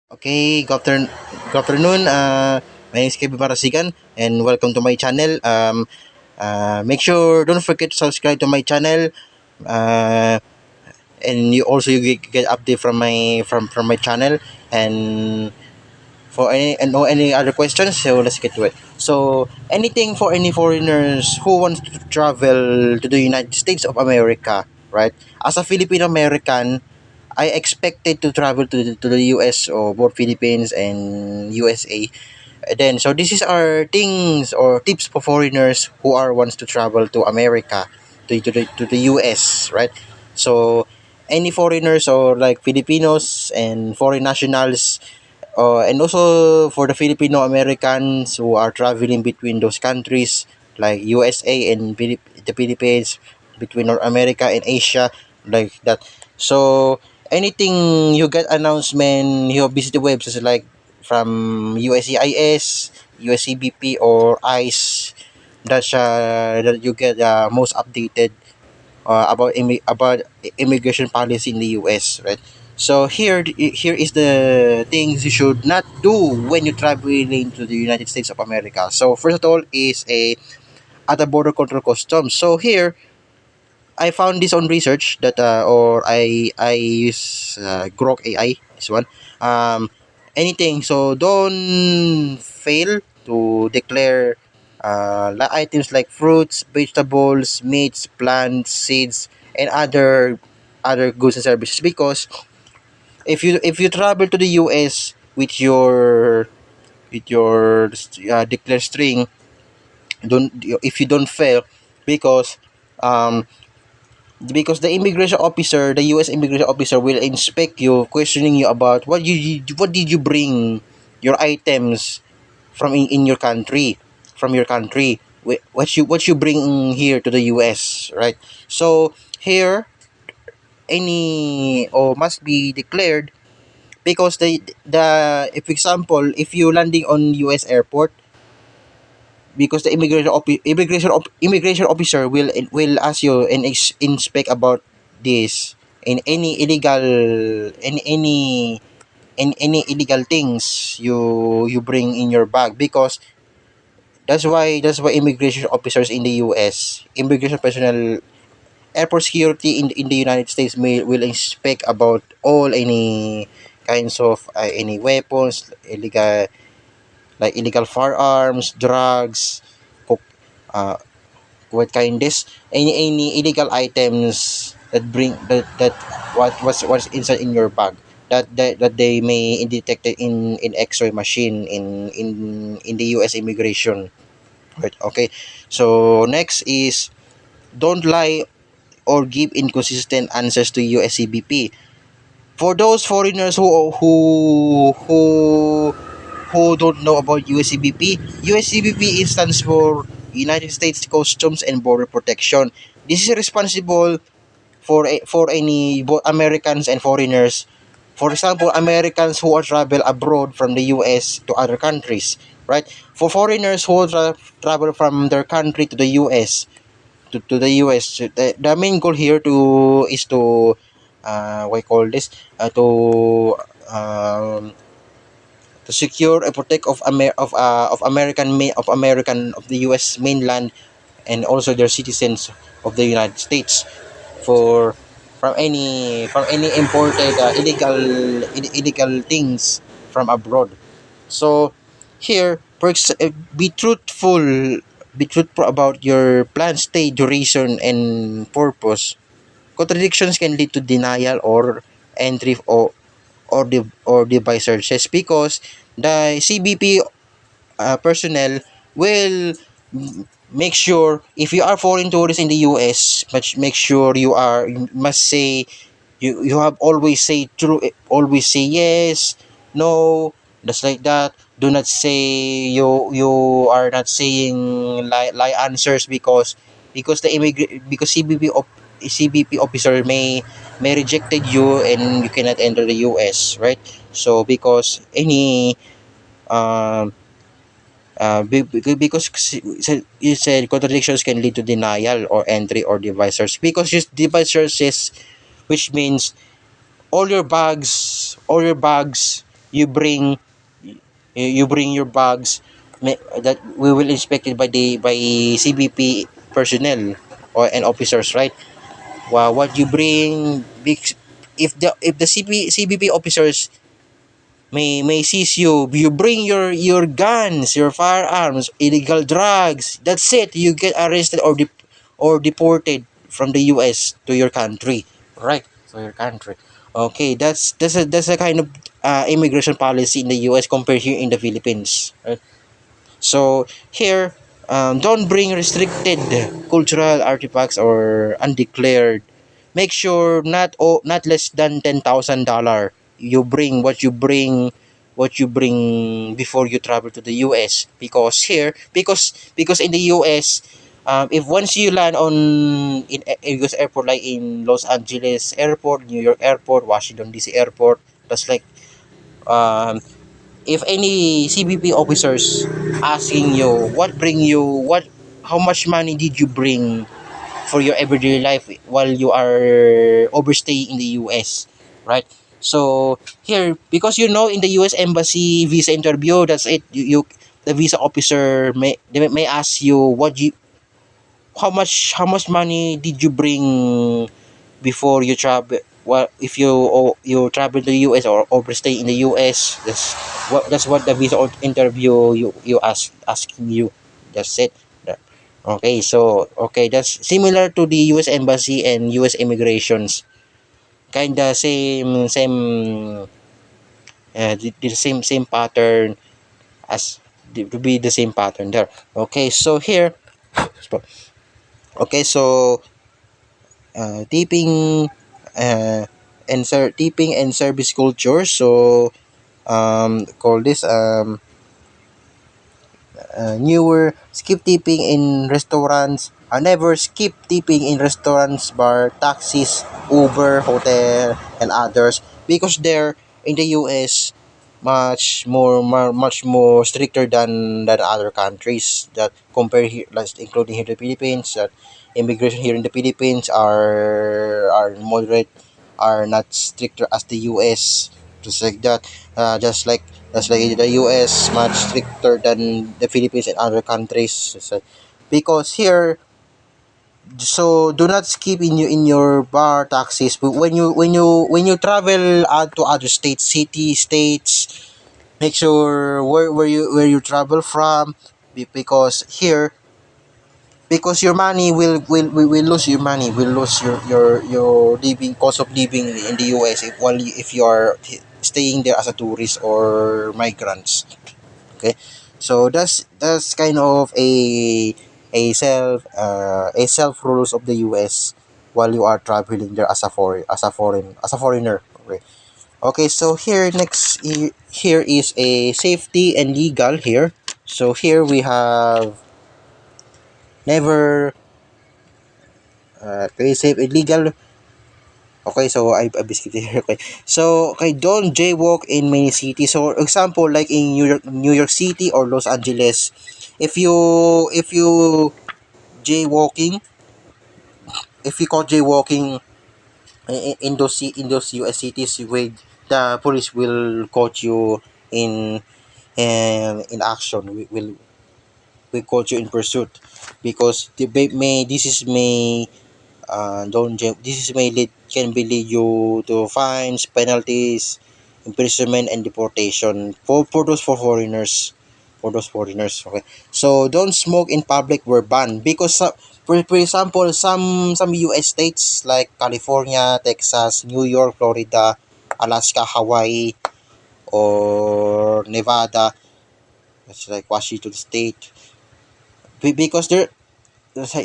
Okay, good afternoon. My name is Kevin Marasigan and welcome to my channel. Make sure don't forget to subscribe to my channel. Uh, and you get update from my channel. And for any other questions, so let's get to it. So anything for any foreigners who wants to travel to the United States of America, right? As a Filipino American, I expected to travel to the US or both Philippines and USA. Then so this is our things or tips for foreigners who are wants to travel to America, to the US, right? So any foreigners or like Filipinos and foreign nationals, and also for the Filipino Americans who are traveling between those countries like USA and the Philippines, between North America and Asia, like that. So anything you get announcement, you visit the websites like from USCIS, USCBP or ICE. That you get most updated about immigration policy in the US, right? So here is the things you should not do when you traveling to the United States of America. So first of all is a at the border control customs. So here I found this on research that or I use Grok AI, this one. Um, anything. So don't fail to declare items like fruits, vegetables, meats, plants, seeds, and other goods and services, because if you travel to the US with your declare string, don't if you don't fail, because um because the immigration officer, the US immigration officer will inspect you, questioning you about what did you bring your items in your country, from your country, what you bring here to the US, right? So here any or must be declared, because the if example, if you landing on US airport, because the immigration officer will ask you and inspect about this, in any illegal in any illegal things you bring in your bag, because that's why immigration officers in the US, immigration personnel, airport security in the United States will inspect about all any kinds of any weapons, illegal firearms, drugs, uh, what kind this, any illegal items that what's inside in your bag, that they may detect it in X-ray machine in the US immigration, right? Okay, so next is don't lie or give inconsistent answers to USCBP. For those foreigners who don't know about USCBP, USCBP stands for United States Customs and Border Protection. This is responsible for any both Americans and foreigners. For example, Americans who are travel abroad from the US to other countries, right? For foreigners who travel from their country to the US, to the US, the main goal here is to what I call this, um, to secure and protect of the US mainland, and also their citizens of the United States, for from any imported illegal things from abroad. So here, be truthful about your plan, stay, duration, and purpose. Contradictions can lead to denial or entry, or device searches, because the CBP personnel will make sure, if you are foreign tourist in the US, but make sure you must say, you have always say true, always say yes, no, just like that. Do not say you are not saying lie answers, because because CBP officer may rejected you and you cannot enter the US, right? So because any um because you said contradictions can lead to denial or entry or device search, because just device search is, which means all your bags you bring you bring your bags that we will inspect it by the by CBP personnel or and officers, right? Well, what you bring, if the CBP officers may seize you, you bring your guns, your firearms, illegal drugs. That's it. You get arrested or deported from the US to your country, right? To your country. Okay, that's a kind of immigration policy in the US compared here in the Philippines, right? So here, don't bring restricted cultural artifacts or undeclared. Make sure not less than $10,000. You bring what you bring before you travel to the US, because here because in the US, if once you land on in a US airport like in Los Angeles airport, New York airport, Washington DC airport, that's like um, if any CBP officers asking you what how much money did you bring for your everyday life while you are overstaying in the US, right? So here, because in the US embassy visa interview, that's it. You the visa officer may ask you how much money did you bring before you travel. Well, if you travel to the US or overstay in the US, that's what the visa interview you asking you. That's it. Okay, so okay, that's similar to the US embassy and US immigrations. Kinda the same pattern as to be the same pattern there. Okay, so here, okay, so tipping tipping and service culture. So call this newer skip tipping in restaurants. Never skip tipping in restaurants, bar, taxis, Uber, hotel, and others, because there in the US much more stricter than other countries that compare here, like including here in the Philippines. That immigration here in the Philippines are moderate, are not stricter as the US. Just like that, just like the US, much stricter than the Philippines and other countries. So, because here, so do not skip in your bar taxis. But when you travel to other states, city states, make sure where you travel from, because here, because your money will lose your money, will lose your living cost of living in the US if you are staying there as a tourist or migrants. Okay, so that's kind of a self rules of the US while you are traveling there as a foreigner. Okay. Okay, so here is a safety and legal here. So here we have never okay, safe and legal. Okay, so I basically here. Okay, so okay, don't jaywalk in many cities. So example, like in New York City or Los Angeles, if you jaywalking, if you caught jaywalking in those US cities, with the police will caught you in in action. We caught you in pursuit, because this is may lead can be lead you to fines, penalties, imprisonment, and deportation for those foreigners. Okay, so don't smoke in public were banned, because for example, some US states like California, Texas, New York, Florida, Alaska, Hawaii, or Nevada, that's like Washington State, because the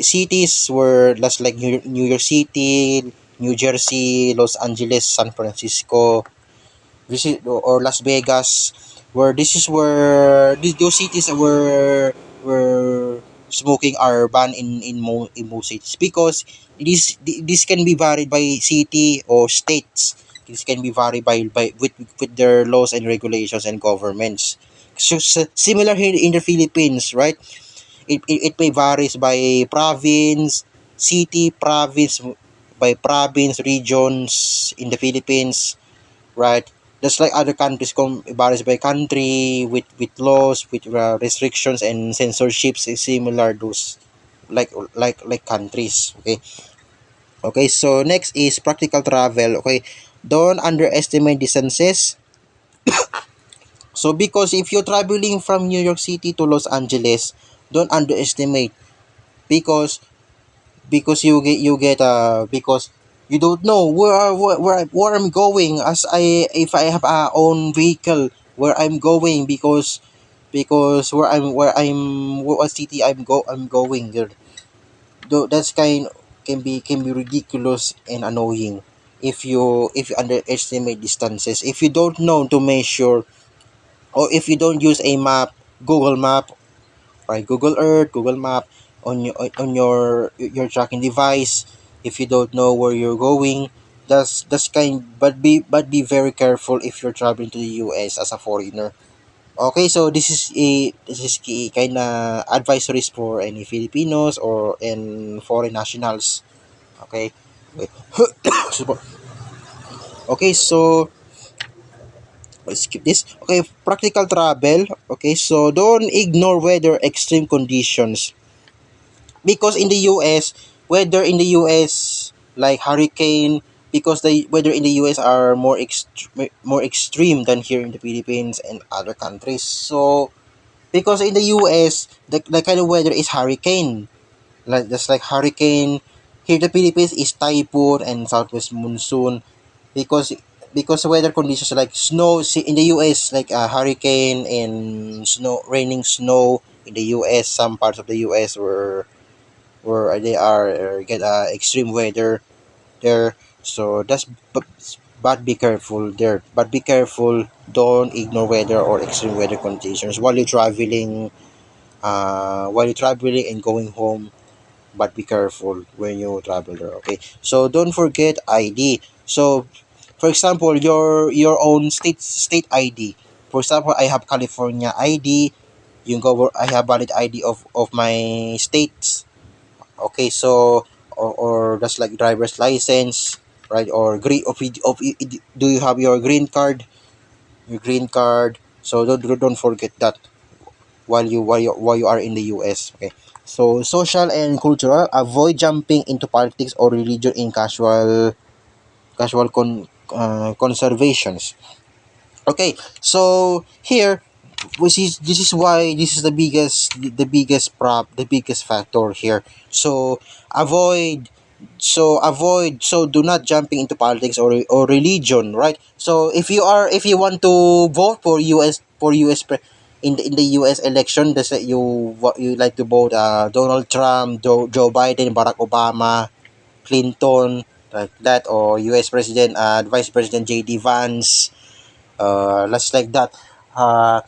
cities were just like New York City, New Jersey, Los Angeles, San Francisco, or Las Vegas, where this is where those cities were smoking are banned in most cities, because this can be varied by city or states. This can be varied with their laws and regulations and governments. So, similar here in the Philippines, right? It may varies by province, city, province, by province, regions in the Philippines, right? just like other countries, it varies by country with laws, with restrictions and censorships is similar those like countries. Okay. Okay, so next is practical travel. Okay, don't underestimate distances. So because if you're traveling from New York City to Los Angeles, don't underestimate, because because you don't know where I'm going, as I if I have a own vehicle where I'm going, because what city I'm going there. Though that's can be ridiculous and annoying if you underestimate distances, if you don't know to measure, or if you don't use a map, Google Map, right? Google Earth, Google Map on your tracking device. If you don't know where you're going, that's kind. But be very careful if you're traveling to the U.S. as a foreigner. Okay, so this is kind of advisories for any Filipinos or and foreign nationals. Okay, wait. Okay, so let's skip this. Okay, practical travel. Okay, so don't ignore weather extreme conditions, because in the US, weather in the US like hurricane, because the weather in the US are more extreme than here in the Philippines and other countries. So because in the US, the kind of weather is hurricane, like just like hurricane. Here in the Philippines is typhoon and southwest monsoon, because the weather conditions like snow. See, in the US, like hurricane and snow, raining snow in the US. Some parts of the US where they are get extreme weather there. So but be careful there. But be careful. Don't ignore weather or extreme weather conditions while you're traveling and going home. But be careful when you travel there. Okay. So don't forget ID. So for example, your own state ID. For example, I have California ID. You go where I have valid ID of my states. Okay, so or just like driver's license, right? Or green do you have your green card? Your green card. So don't forget that while you are in the US. Okay. So social and cultural, avoid jumping into politics or religion in conservations. Okay, so here, which is this is why this is the biggest factor here. So avoid so do not jumping into politics or religion, right? So if you want to vote for in the US election, that's that you like to vote Donald Trump, Joe Biden, Barack Obama, Clinton, like that, or US President, Vice President JD Vance, let's like that. Uh,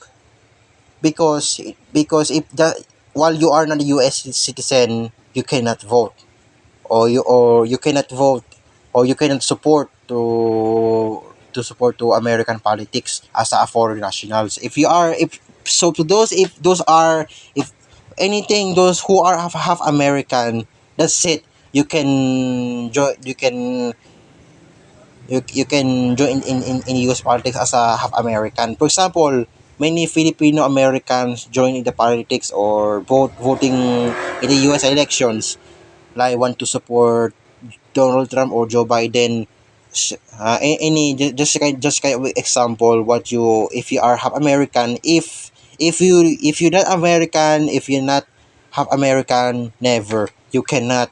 because if that while you are not a US citizen, you cannot vote, or you cannot vote, or you cannot support to American politics as a foreign nationals. If you are if so to those if those are if anything those who are half American, that's it. You can join. You can join in US politics as a half American. For example, many Filipino Americans join in the politics or voting in the US elections. Like want to support Donald Trump or Joe Biden. Any just kind of example, what you if you are half American, if you're not American, if you're not half American, never you cannot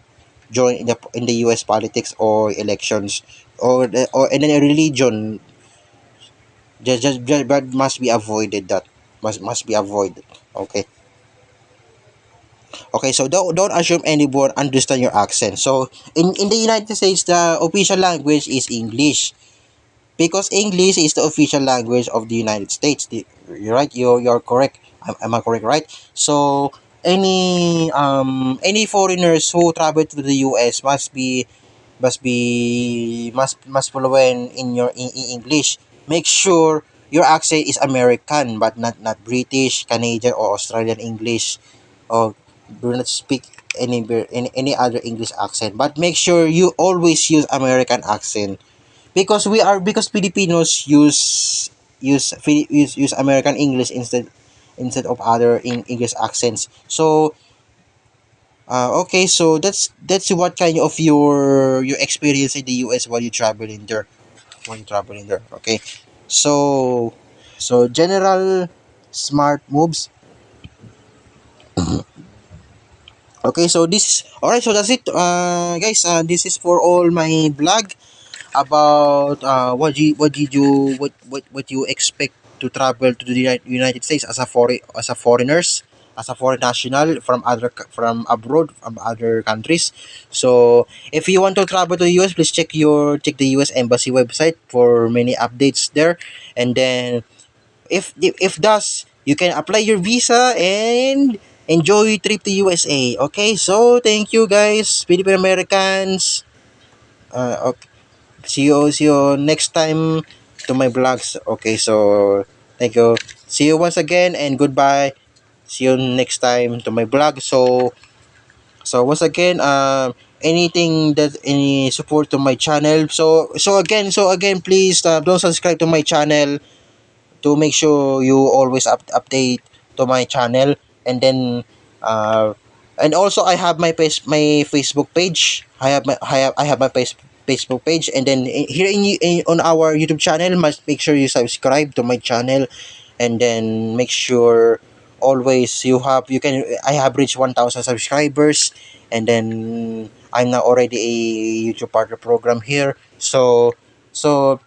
join in the US politics or elections, or in a religion. Just but must be avoided, that must be avoided. Okay. Okay, so don't assume anyone understand your accent. So in the United States, the official language is English, because English is the official language of the United States. You're right. You're correct. Am I correct? Right. So any foreigners who travel to the U.S. must fluent in English. Make sure your accent is American, but not British, Canadian, or Australian English. Or do not speak any other English accent. But make sure you always use American accent, because Filipinos use American English instead of other English accents. So okay, so that's what kind of your experience in the US while you traveling there. Okay. So general smart moves. Okay, so this all right. So that's it, guys. This is for all my vlog about what you expect to travel to the United States as a foreigners, as a foreign national from from abroad, from other countries. So if you want to travel to the US, please check the US Embassy website for many updates there, and then if does you can apply your visa and enjoy trip to USA. Okay, so thank you guys, Philippine Americans. Okay. See you next time to my vlogs. Okay, so thank you. See you once again and goodbye. See you next time to my vlog. So once again, anything that any support to my channel. So again, please don't subscribe to my channel to make sure you always update to my channel, and then uh and also I have my Facebook page. I have my Facebook page, and then here on our YouTube channel, must make sure you subscribe to my channel, and then make sure always you can I have reached 1,000 subscribers, and then I'm now already a YouTube partner program here. So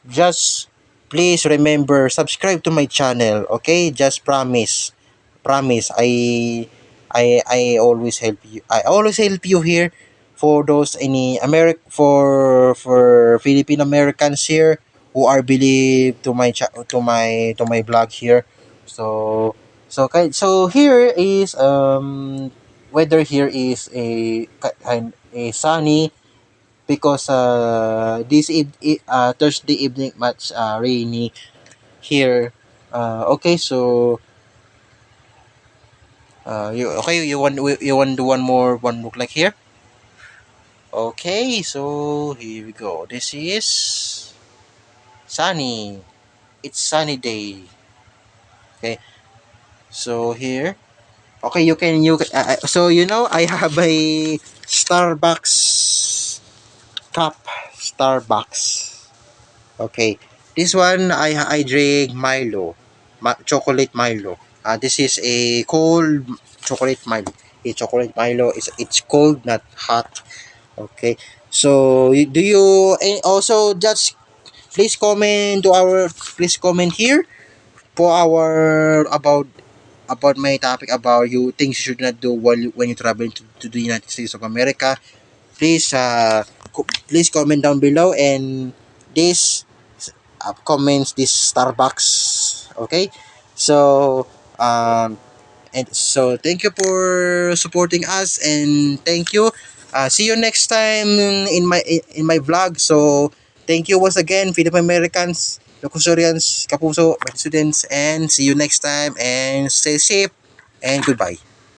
just please remember subscribe to my channel. Okay, just promise. I always help you. I always help you here for those any for Philippine Americans here who are believe to my to my blog here. So here is weather here is a sunny, because Thursday evening much rainy here. Okay, so you want to do one look like here. Okay, so here we go. This is sunny. It's sunny day. Okay, so here. Okay, so I have a Starbucks cup. Starbucks. Okay, this one I drink Milo, chocolate Milo. This is a cold chocolate Milo. A chocolate Milo is it's cold, not hot. Okay, so do you and also just please comment here for our about my topic about you things you should not do when you travel to the United States of America. Please please comment down below, and this comments this Starbucks. Okay, so and so thank you for supporting us, and thank you. See you next time in my vlog. So thank you once again, Philippine Americans, Locusorians, Kapuso, my students, and see you next time, and stay safe and goodbye.